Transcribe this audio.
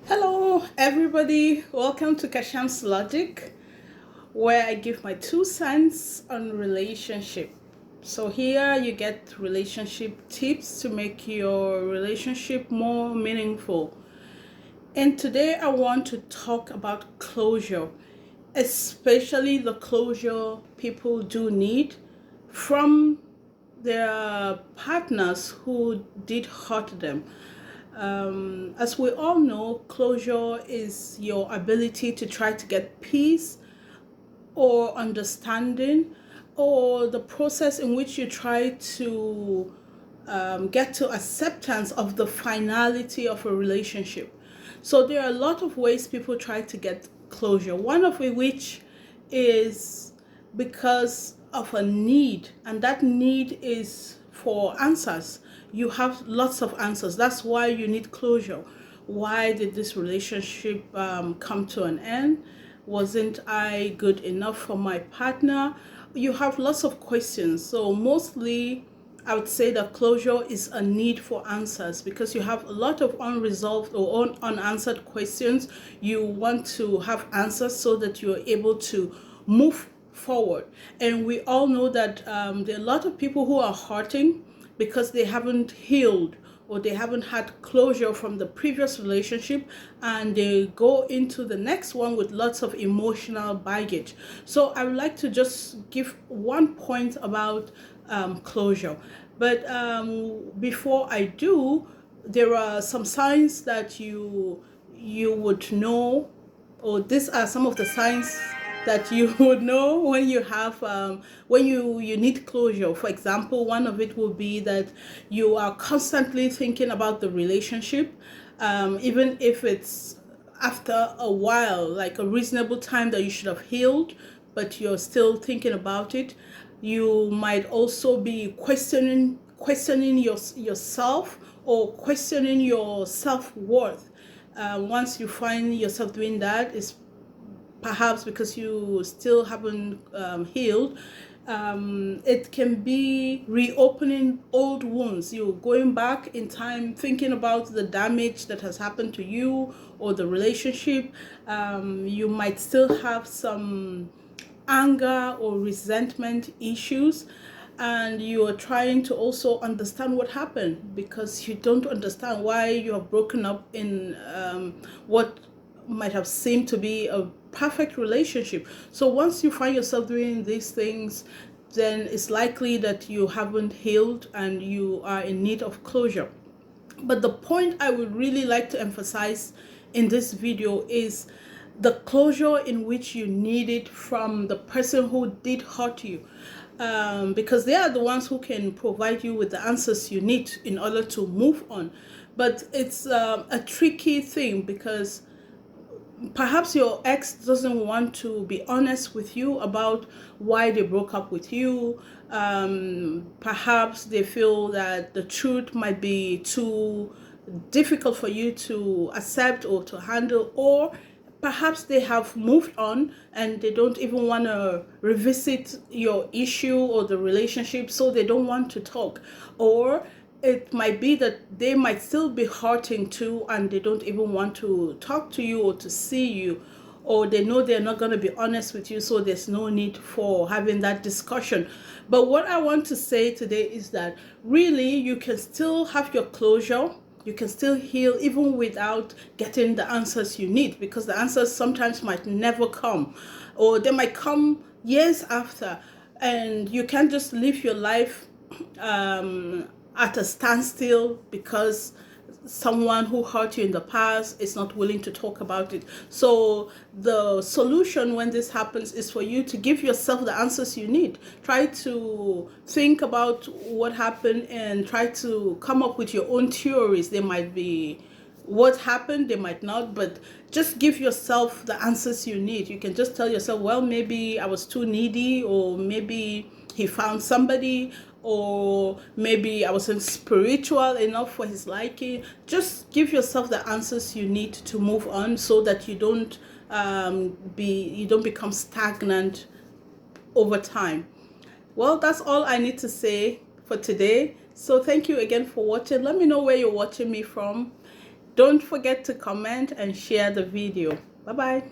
Hello, everybody. Welcome to Kasham's Logic, where I give my 2 cents on relationship. So here you get relationship tips to make your relationship more meaningful. And today I want to talk about closure, especially the closure people do need from their partners who did hurt them. As we all know, closure is your ability to try to get peace or understanding, or the process in which you try to get to acceptance of the finality of a relationship. So there are a lot of ways people try to get closure. One of which is because of a need, and that need is for answers. You have lots of answers. That's why you need closure. Why did this relationship come to an end? Wasn't I good enough for my partner? You have lots of questions. So mostly I would say that closure is a need for answers because you have a lot of unresolved or unanswered questions. You want to have answers so that you're able to move forward. And we all know that there are a lot of people who are hurting because they haven't healed or they haven't had closure from the previous relationship, and they go into the next one with lots of emotional baggage. So I would like to just give one point about closure. But before I do, there are some signs that you would know, or these are some of the signs that you would know when you have when you need closure. For example, one of it will be that you are constantly thinking about the relationship, even if it's after a while, like a reasonable time that you should have healed, but you're still thinking about it. You might also be questioning yourself, or questioning your self-worth. Once you find yourself doing that, it's perhaps because you still haven't healed. It can be reopening old wounds. You're going back in time, thinking about the damage that has happened to you or the relationship. You might still have some anger or resentment issues, and you are trying to also understand what happened because you don't understand why you have broken up in what might have seemed to be a perfect relationship. So once you find yourself doing these things, then it's likely that you haven't healed and you are in need of closure. But the point I would really like to emphasize in this video is the closure in which you need it from the person who did hurt you. Because they are the ones who can provide you with the answers you need in order to move on. But it's a tricky thing because perhaps your ex doesn't want to be honest with you about why they broke up with you. Perhaps they feel that the truth might be too difficult for you to accept or to handle, or perhaps they have moved on and they don't even want to revisit your issue or the relationship, so they don't want to talk. Or it might be that they might still be hurting too and they don't even want to talk to you or to see you, or they know they're not going to be honest with you, so there's no need for having that discussion. But what I want to say today is that really you can still have your closure. You can still heal even without getting the answers you need, because the answers sometimes might never come, or they might come years after, and you can't just live your life at a standstill because someone who hurt you in the past is not willing to talk about it. So the solution when this happens is for you to give yourself the answers you need. Try to think about what happened and try to come up with your own theories. They might be what happened, they might not, but just give yourself the answers you need. You can just tell yourself, well, maybe I was too needy, or maybe he found somebody, or maybe I wasn't spiritual enough for his liking. Just give yourself the answers you need to move on, so that you don't become stagnant over time. Well, that's all I need to say for today. So thank you again for watching. Let me know where you're watching me from. Don't forget to comment and share the video. Bye bye.